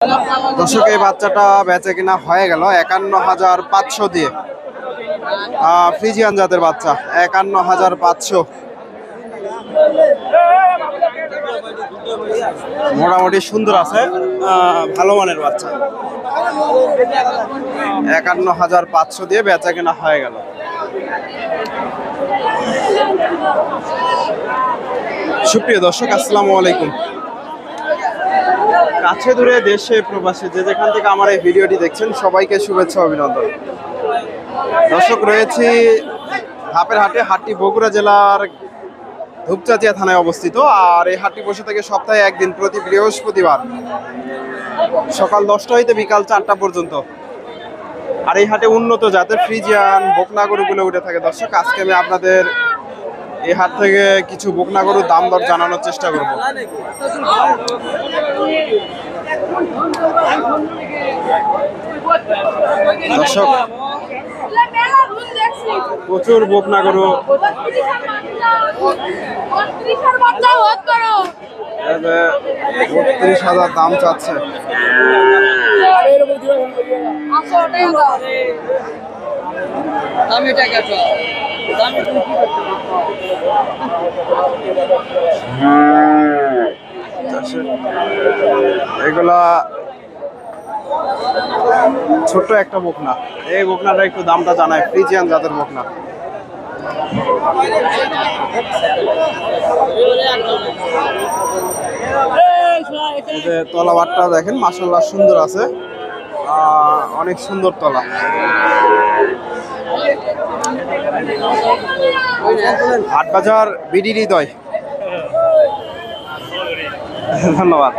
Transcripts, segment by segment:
দর্শক, এই বাচ্চাটা বেচে কিনা হয়ে গেল ৫১,৫০০ দিয়ে। ফ্রিজিয়ান জাতের বাচ্চা, ৫১,৫০০। মোটামুটি সুন্দর আছে, ভালো মানের বাচ্চা। ৫১,৫০০ দিয়ে বেচা কিনা হয়ে গেল। সুপ্রিয় দর্শক, আসসালামু আলাইকুম। কাছে দূরে দেশে প্রবাসী যে যেখান থেকে আমার এই ভিডিওটি দেখছেন সবাইকে শুভেচ্ছা অভিনন্দন। দর্শক, রয়েছি ধাপের হাটে। হাটটি বগুড়া জেলার ধূপচাচিয়া থানায় অবস্থিত। আর এই হাটটি বসে থাকে সপ্তাহে একদিন, প্রতি বৃহস্পতিবার সকাল 10টা হইতে বিকাল 4টা পর্যন্ত। আর এই হাটে উন্নত জাতের ফ্রিজিয়ান বকনা গরুগুলো উঠে থাকে। দর্শক, আজকে আমি আপনাদের এই হাট থেকে কিছু বকনা গরুর দাম দর জানানোর চেষ্টা করব। দর্শক, প্রচুর বকনা গরু, ৩২,০০০ দাম চাচ্ছে। এগুলা ছোট্ট একটা বকনা। এই বকনাটা একটু দামটা জানায়, ফ্রিজিয়ান জাতের বকনা। তলাবারটা দেখেন, মাশাআল্লাহ সুন্দর আছে, অনেক সুন্দর তলা। হাটবাজার বিডি হৃদয়, ধন্যবাদ।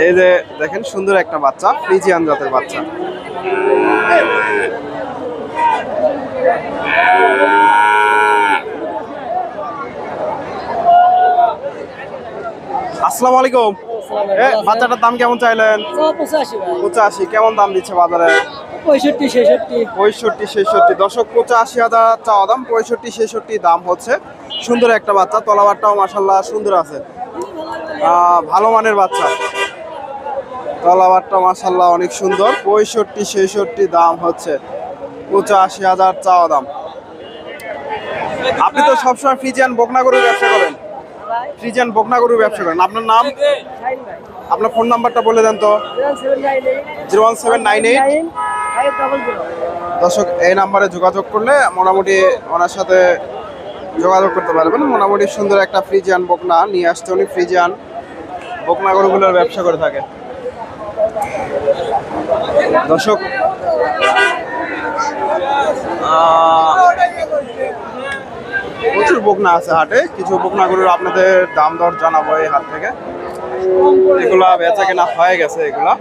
এই যে দেখেন, সুন্দর একটা বাচ্চা, ফ্রিজিয়ান জাতের বাচ্চা। আসসালামু আলাইকুম। বাচ্চাটার দাম কেমন চাইলেন? 85। কেমন দাম দিচ্ছে বাজারে? 65-66। দর্শক, 85,000 চাওয়া দাম, 65-66 দাম হচ্ছে। সুন্দর একটা বাচ্চা, তলাবারটাও মাশাআল্লাহ সুন্দর আছে, ভালো মানের বাচ্চা। তলাবারটা মাশাআল্লাহ অনেক সুন্দর। 65-66 দাম হচ্ছে, 85,000 চাওয়া দাম। আপনি তো সবসময় ফ্রিজিয়ান বকনা গরুর ব্যবসা করেন, ফ্রিজিয়ান বকনা গরুর ব্যবসা করেন। আপনার নাম, আপনার ফোন নাম্বারটা বলে দেন তো। 01798। দর্শক, এই নাম্বারে যোগাযোগ করলে মোটামুটি ওনার সাথে যোগাযোগ করতে পারবেন। মোটামুটি সুন্দর একটা ফ্রিজিয়ান বকনা নিয়ে আসছে উনি। ফ্রিজিয়ান বকনা গরুগুলোর ব্যবসা করে থাকে। দর্শক, প্রচুর বকনা আছে হাটে। কিছু বকনা গরুর আপনাদের দাম দর জানাবো এই হাট থেকে। এগুলা বেচা কেনা হয়ে গেছে। এগুলা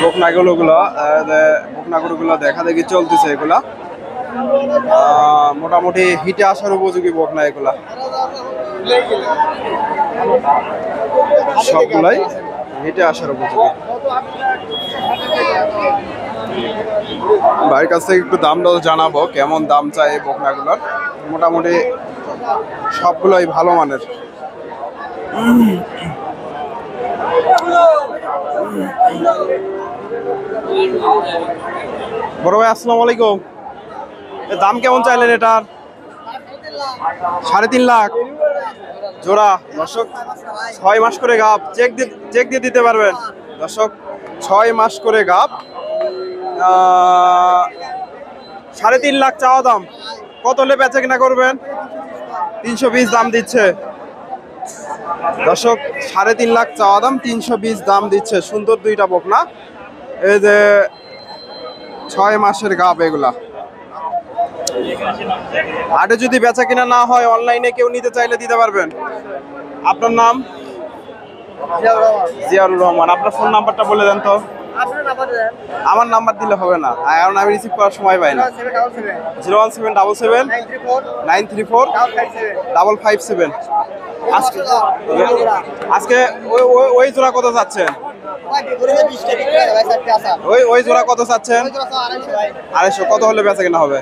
বকনা গরুগুলো দেখা দেখি চলতেছে। এগুলা মোটামুটি হিটে আসার উপযোগী বকনা। এগুলা সবগুলাই হিটে আসার উপযোগী। ভাইয়ের কাছ থেকে একটু দাম দর জানাবো, কেমন দাম চাই এই বকনাগুলোর। মোটামুটি সবগুলোই ভালো মানের। বড় ভাই, আসসালামু আলাইকুম। দাম কেমন চাইলেন এটার? 3.5 লাখ জোড়া। দর্শক, 6 মাস করে গাব, চেক দিয়ে দিতে পারবেন। দর্শক, 6 মাস করে গাব, 3.5 লাখ চাওয়া দাম। কত হলে বেচা কিনা করবেন? 320 দাম দিচ্ছে। দর্শক, 3.5 লাখ চাওয়া দাম, 320 দাম দিচ্ছে। সুন্দর দুইটা বকনা, এই যে 6 মাসের গাব। এগুলা হাটে যদি বেচা কিনা না হয়, অনলাইনে কেউ নিতে চাইলে দিতে পারবেন। আপনার নাম? জিয়াউর রহমান। আপনার ফোন নাম্বারটা বলে দেন তো। আমার নাম্বার দিলে হবে না, কারণ আমি রিসিভ করার সময় পাই না। 01777-934-557। আজকে ওই জোড়া কত যাচ্ছেন? ওই ওই জোড়া কত চাচ্ছেন? 250। কত হলে বেচা কেনা হবে?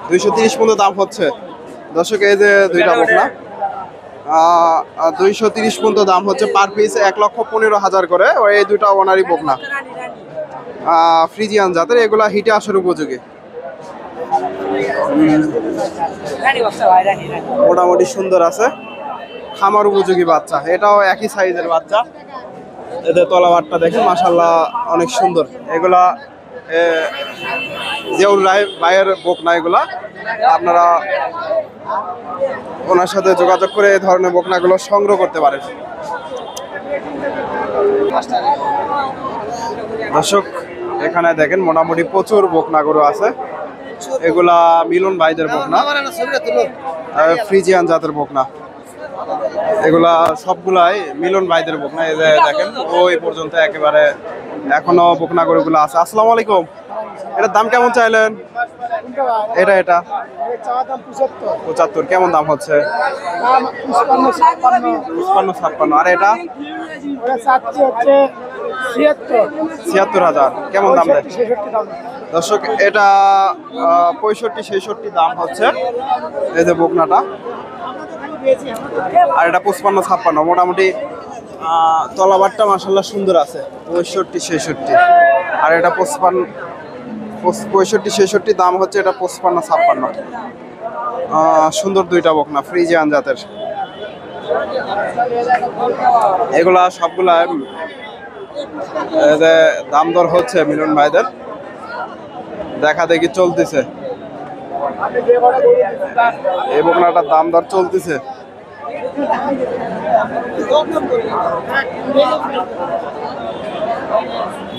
230 পর্যন্ত দাম হচ্ছে। দর্শক এই যে দুইটা বকনা 230 পর্যন্ত দাম হচ্ছে, পার পিস 1,15,000 করে। এই দুইটা ওনারই বকনা, ফ্রিজিয়ান জাতের, এগুলা হিটে আসার উপযোগী। মোটামুটি সুন্দর আছে, খামার উপযোগী বাচ্চা। এটাও একই সাইজের বাচ্চা। এদের তলাবারটা দেখে মাশাআল্লাহ অনেক সুন্দর। এগুলা জিয়াউল রায় ভাইয়ের বকনা। এগুলা আপনারা ওনার সাথে যোগাযোগ করে এই ধরনের বকনাগুলো সংগ্রহ করতে পারেন। দর্শক এখানে দেখেন মোটামুটি প্রচুর বকনা গরু আছে। এগুলা মিলন ভাইদের বকনা, ফ্রিজিয়ান জাতের বকনা। এগুলা সবগুলাই মিলন ভাইদের বকনা। এই যে দেখেন ওই পর্যন্ত একেবারে এখনো বকনা গরুগুলো আছে। আসসালামু আলাইকুম। এটার দাম কেমন চাইলেন? এটা 75। কেমন দাম হচ্ছে? 55-56। আর এটা 76,000। কেমন দাম দেয়? দর্শক এটা 65-66 দাম হচ্ছে এই যে বকনাটা। আর এটা 55-56। মোটামুটি তলাবারটা মাশাআল্লাহ সুন্দর আছে, 65-66। আর এটা 65-66 দাম হচ্ছে। এটা 55-56। সুন্দর দুইটা বকনা, ফ্রিজিয়ান জাতের। এগুলা সবগুলা দাম দর হচ্ছে মিলন ভাইদের, দেখা দেখি চলতেছে। এই বকনাটার দাম দর চলতেছে।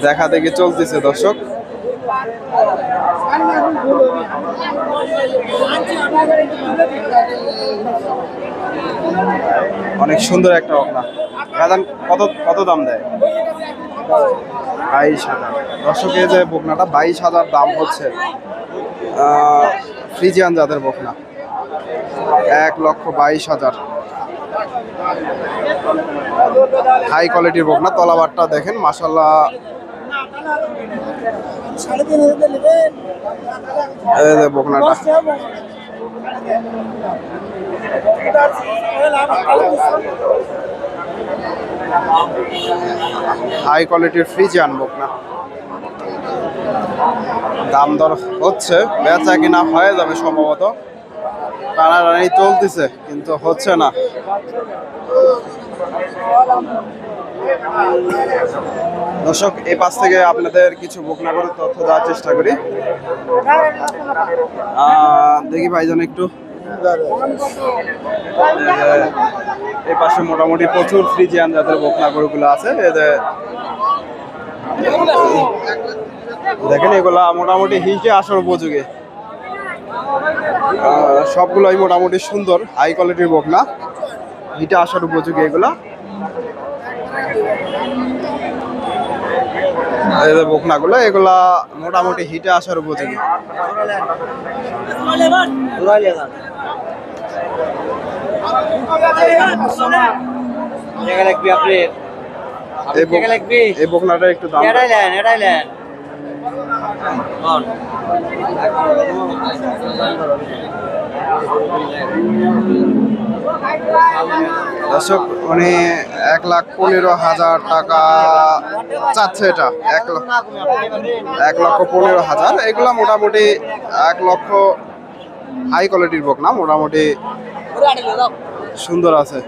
দেখা দেখি চলতেছে দর্শক। অনেক সুন্দর একটা বকনা। কত কত দাম দেয়? 22,000। দর্শক এই যে বকনাটা 22,000 দাম হচ্ছে। ফ্রিজিয়ান জাতের বকনা, 1,22,000। হাই কোয়ালিটির বকনা। তলাবারটা দেখেন মাশাআল্লাহ। এই যে বকনাটা হাই কোয়ালিটির ফ্রিজিয়ান বকনা। দাম দর হচ্ছে, বেচা কিনা হয়ে যাবে সম্ভবত। টানাটানি চলতেছে কিন্তু হচ্ছে না। দর্শক এই পাশ থেকে আপনাদের কিছু বকনা করে তথ্য দেওয়ার চেষ্টা করি। দেখি ভাইজান একটু। এই পাশে মোটামুটি প্রচুর ফ্রিজিয়ান জাতের বকনা গরুগুলো আছে। দেখেন এগুলা মোটামুটি হিটে আসার উপযোগী। সবগুলোই মোটামুটি সুন্দর, হাই কোয়ালিটির বকনা, হিটে আসার উপযোগী এগুলা। এই যে বকনাগুলো, এগুলা মোটামুটি হিটে আসার উপযোগী। এই বকনাটা একটু দাম। দর্শক উনি 1,15,000 টাকা চাচ্ছে। এটা 1,15,000। এগুলা মোটামুটি 1 লক্ষ হাই কোয়ালিটির বকনা, মোটামুটি সুন্দর আছে।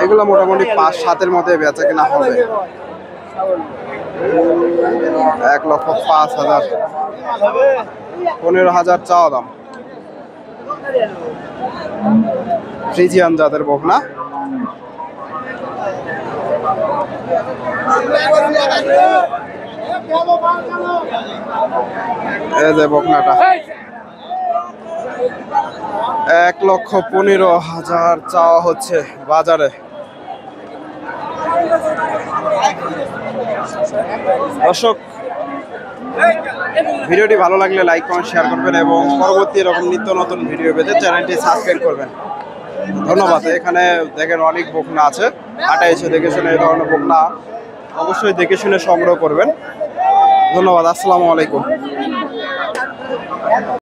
এগুলো মোটামুটি 5-7-এর মধ্যে বেচা কেনা হবে। 1,05,000। 15,000 চাওয়া দাম। ফ্রিজিয়ান জাতের বকনা। এই যে বকনাটা 1,15,000 চাওয়া হচ্ছে বাজারে। দর্শক ভিডিওটি ভালো লাগলে লাইক কমেন্ট শেয়ার করবেন এবং পরবর্তী এরকম নিত্য নতুন ভিডিও পেতে চ্যানেলটি সাবস্ক্রাইব করবেন। ধন্যবাদ। এখানে দেখেন অনেক বকনা আছে, হাটে এসে দেখে শুনে এই ধরনের বকনা অবশ্যই দেখে শুনে সংগ্রহ করবেন। ধন্যবাদ, আসসালামু আলাইকুম।